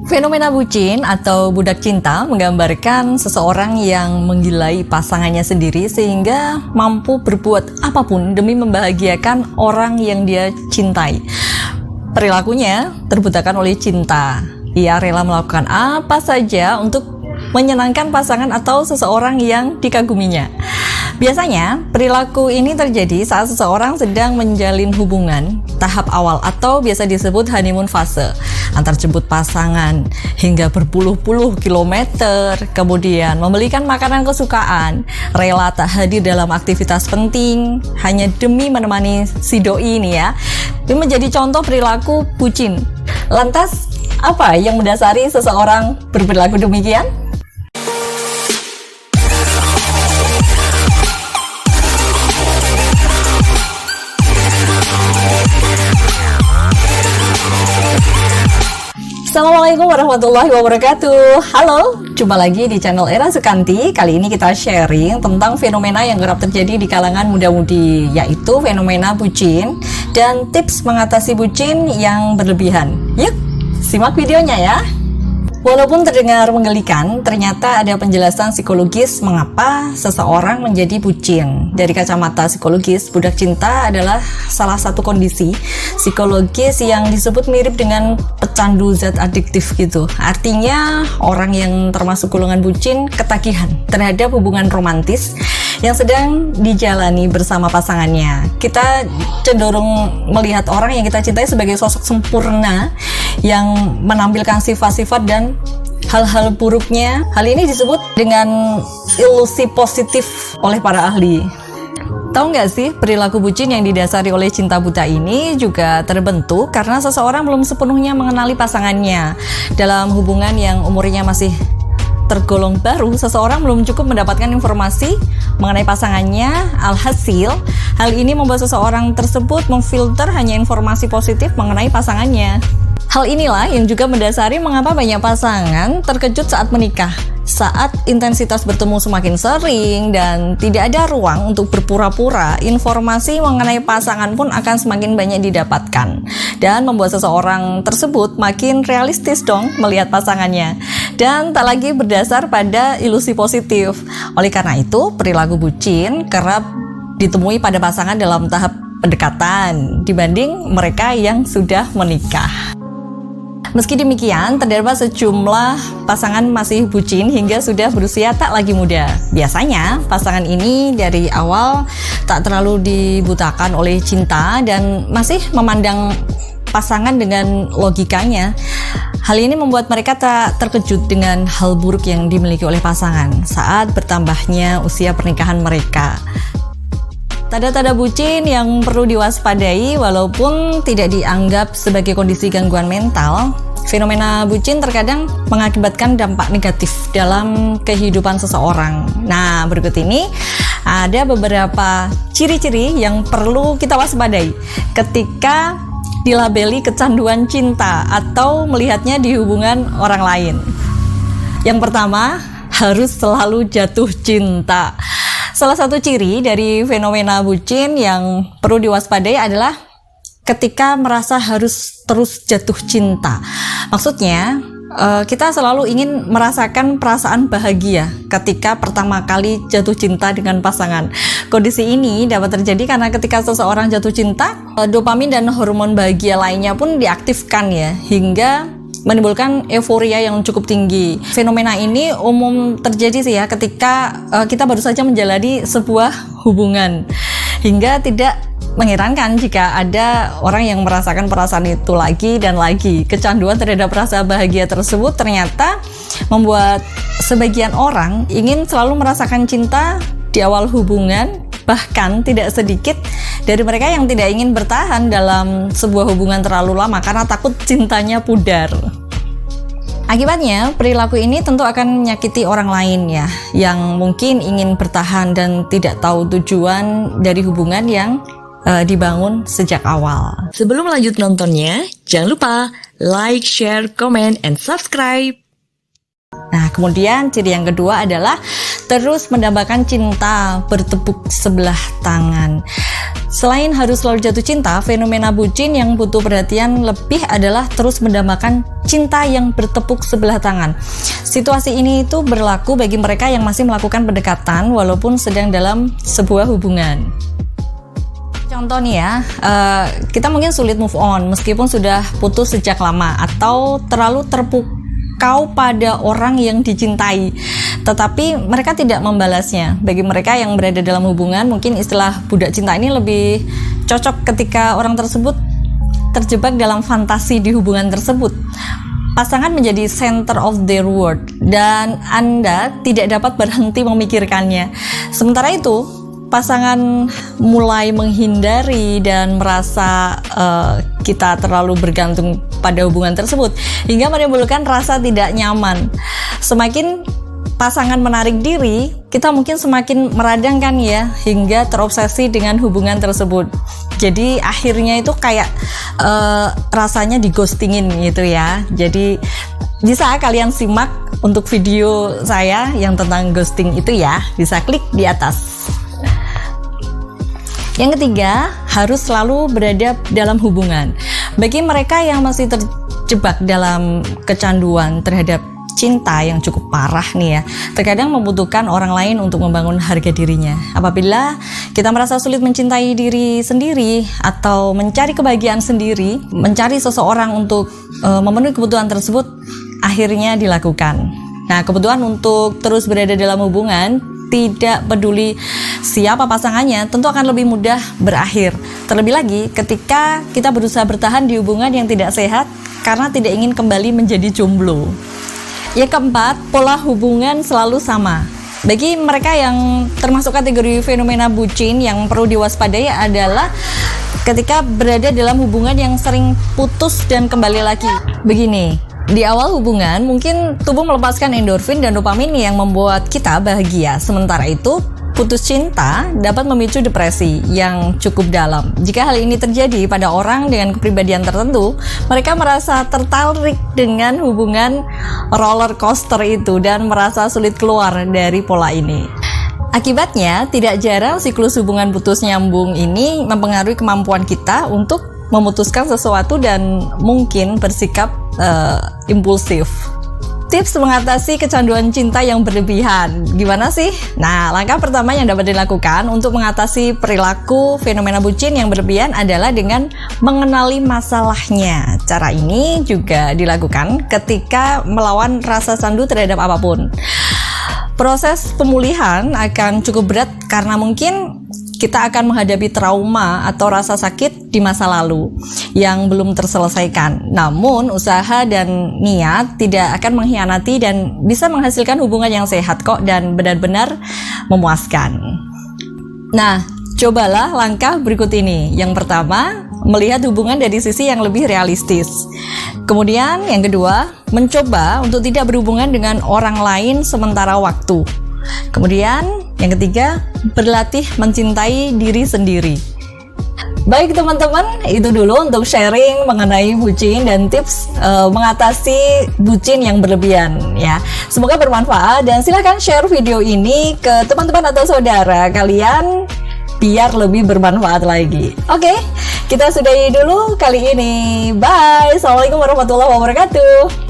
Fenomena bucin atau budak cinta menggambarkan seseorang yang menggilai pasangannya sendiri sehingga mampu berbuat apapun demi membahagiakan orang yang dia cintai. Perilakunya terbutakan oleh cinta. Ia rela melakukan apa saja untuk menyenangkan pasangan atau seseorang yang dikaguminya. Biasanya, perilaku ini terjadi saat seseorang sedang menjalin hubungan tahap awal atau biasa disebut honeymoon fase, antar jemput pasangan hingga berpuluh-puluh kilometer, kemudian membelikan makanan kesukaan, rela tak hadir dalam aktivitas penting hanya demi menemani si doi ini ya. Ini menjadi contoh perilaku bucin. Lantas, apa yang mendasari seseorang berperilaku demikian? Assalamualaikum warahmatullahi wabarakatuh. Halo, jumpa lagi di channel Era Sukanti. Kali ini kita sharing tentang fenomena yang kerap terjadi di kalangan muda-mudi, yaitu fenomena bucin dan tips mengatasi bucin yang berlebihan. Yuk, simak videonya ya. Walaupun terdengar menggelikan, ternyata ada penjelasan psikologis mengapa seseorang menjadi bucin. Dari kacamata psikologis, budak cinta adalah salah satu kondisi psikologis yang disebut mirip dengan pecandu zat adiktif gitu. Artinya, orang yang termasuk golongan bucin ketagihan terhadap hubungan romantis yang sedang dijalani bersama pasangannya. Kita cenderung melihat orang yang kita cintai sebagai sosok sempurna yang menampilkan sifat-sifat dan hal-hal buruknya. Hal ini disebut dengan ilusi positif oleh para ahli. Tahu nggak sih, perilaku bucin yang didasari oleh cinta buta ini juga terbentuk karena seseorang belum sepenuhnya mengenali pasangannya. Dalam hubungan yang umurnya masih tergolong baru, seseorang belum cukup mendapatkan informasi mengenai pasangannya. Alhasil, hal ini membuat seseorang tersebut memfilter hanya informasi positif mengenai pasangannya. Hal inilah yang juga mendasari mengapa banyak pasangan terkejut saat menikah. Saat intensitas bertemu semakin sering dan tidak ada ruang untuk berpura-pura, informasi mengenai pasangan pun akan semakin banyak didapatkan dan membuat seseorang tersebut makin realistis dong melihat pasangannya dan tak lagi berdasar pada ilusi positif. Oleh karena itu, perilaku bucin kerap ditemui pada pasangan dalam tahap pendekatan dibanding mereka yang sudah menikah. Meski demikian, terdapat sejumlah pasangan masih bucin hingga sudah berusia tak lagi muda. Biasanya, pasangan ini dari awal tak terlalu dibutakan oleh cinta dan masih memandang pasangan dengan logikanya. Hal ini membuat mereka tak terkejut dengan hal buruk yang dimiliki oleh pasangan saat bertambahnya usia pernikahan mereka. Tanda-tanda bucin yang perlu diwaspadai walaupun tidak dianggap sebagai kondisi gangguan mental, fenomena bucin terkadang mengakibatkan dampak negatif dalam kehidupan seseorang. Nah, berikut ini ada beberapa ciri-ciri yang perlu kita waspadai ketika dilabeli kecanduan cinta atau melihatnya di hubungan orang lain. Yang pertama, harus selalu jatuh cinta. Salah satu ciri dari fenomena bucin yang perlu diwaspadai adalah ketika merasa harus terus jatuh cinta. Maksudnya, kita selalu ingin merasakan perasaan bahagia ketika pertama kali jatuh cinta dengan pasangan. Kondisi ini dapat terjadi karena ketika seseorang jatuh cinta, dopamin dan hormon bahagia lainnya pun diaktifkan ya, hingga menimbulkan euforia yang cukup tinggi. Fenomena ini umum terjadi sih ya ketika kita baru saja menjalani sebuah hubungan, hingga tidak mengherankan jika ada orang yang merasakan perasaan itu lagi dan lagi. Kecanduan terhadap rasa bahagia tersebut ternyata membuat sebagian orang ingin selalu merasakan cinta di awal hubungan. Bahkan tidak sedikit dari mereka yang tidak ingin bertahan dalam sebuah hubungan terlalu lama karena takut cintanya pudar. Akibatnya, perilaku ini tentu akan menyakiti orang lain ya, yang mungkin ingin bertahan dan tidak tahu tujuan dari hubungan yang dibangun sejak awal. Sebelum lanjut nontonnya, jangan lupa like, share, comment, and subscribe. Nah, kemudian ciri yang kedua adalah terus mendambakan cinta bertepuk sebelah tangan. Selain harus selalu jatuh cinta, fenomena bucin yang butuh perhatian lebih adalah terus mendambakan cinta yang bertepuk sebelah tangan. Situasi ini itu berlaku bagi mereka yang masih melakukan pendekatan walaupun sedang dalam sebuah hubungan. Contoh nih ya, kita mungkin sulit move on meskipun sudah putus sejak lama atau terlalu terpukau pada orang yang dicintai, tetapi mereka tidak membalasnya. Bagi mereka yang berada dalam hubungan, mungkin istilah budak cinta ini lebih cocok ketika orang tersebut terjebak dalam fantasi di hubungan tersebut. Pasangan menjadi center of their world dan Anda tidak dapat berhenti memikirkannya. Sementara itu, pasangan mulai menghindari dan merasa kita terlalu bergantung pada hubungan tersebut hingga menimbulkan rasa tidak nyaman. Semakin pasangan menarik diri, kita mungkin semakin meradangkan ya, hingga terobsesi dengan hubungan tersebut. Jadi akhirnya itu kayak rasanya di-ghostingin gitu ya. Jadi bisa kalian simak untuk video saya yang tentang ghosting itu ya, bisa klik di atas. Yang ketiga, harus selalu berada dalam hubungan. Bagi mereka yang masih terjebak dalam kecanduan terhadap cinta yang cukup parah nih ya, terkadang membutuhkan orang lain untuk membangun harga dirinya. Apabila kita merasa sulit mencintai diri sendiri atau mencari kebahagiaan sendiri, mencari seseorang untuk memenuhi kebutuhan tersebut akhirnya dilakukan. Nah, kebutuhan untuk terus berada dalam hubungan, tidak peduli siapa pasangannya, tentu akan lebih mudah berakhir. Terlebih lagi ketika kita berusaha bertahan di hubungan yang tidak sehat karena tidak ingin kembali menjadi jomblo. Yang keempat, pola hubungan selalu sama. Bagi mereka yang termasuk kategori fenomena bucin, yang perlu diwaspadai adalah ketika berada dalam hubungan yang sering putus dan kembali lagi. Begini, di awal hubungan mungkin tubuh melepaskan endorfin dan dopamin yang membuat kita bahagia. Sementara itu, putus cinta dapat memicu depresi yang cukup dalam. Jika hal ini terjadi pada orang dengan kepribadian tertentu, mereka merasa tertarik dengan hubungan roller coaster itu dan merasa sulit keluar dari pola ini. Akibatnya, tidak jarang siklus hubungan putus nyambung ini mempengaruhi kemampuan kita untuk memutuskan sesuatu dan mungkin bersikap impulsif. Tips mengatasi kecanduan cinta yang berlebihan, gimana sih? Nah, langkah pertama yang dapat dilakukan untuk mengatasi perilaku fenomena bucin yang berlebihan adalah dengan mengenali masalahnya. Cara ini juga dilakukan ketika melawan rasa candu terhadap apapun. Proses pemulihan akan cukup berat karena mungkin kita akan menghadapi trauma atau rasa sakit di masa lalu yang belum terselesaikan. Namun, usaha dan niat tidak akan mengkhianati dan bisa menghasilkan hubungan yang sehat kok dan benar-benar memuaskan. Nah, cobalah langkah berikut ini. Yang pertama, melihat hubungan dari sisi yang lebih realistis. Kemudian, yang kedua, mencoba untuk tidak berhubungan dengan orang lain sementara waktu. Kemudian, yang ketiga, berlatih mencintai diri sendiri. Baik teman-teman, itu dulu untuk sharing mengenai bucin dan tips mengatasi bucin yang berlebihan ya. Semoga bermanfaat dan silahkan share video ini ke teman-teman atau saudara kalian biar lebih bermanfaat lagi. Oke, kita sudahi dulu kali ini. Bye. Assalamualaikum warahmatullahi wabarakatuh.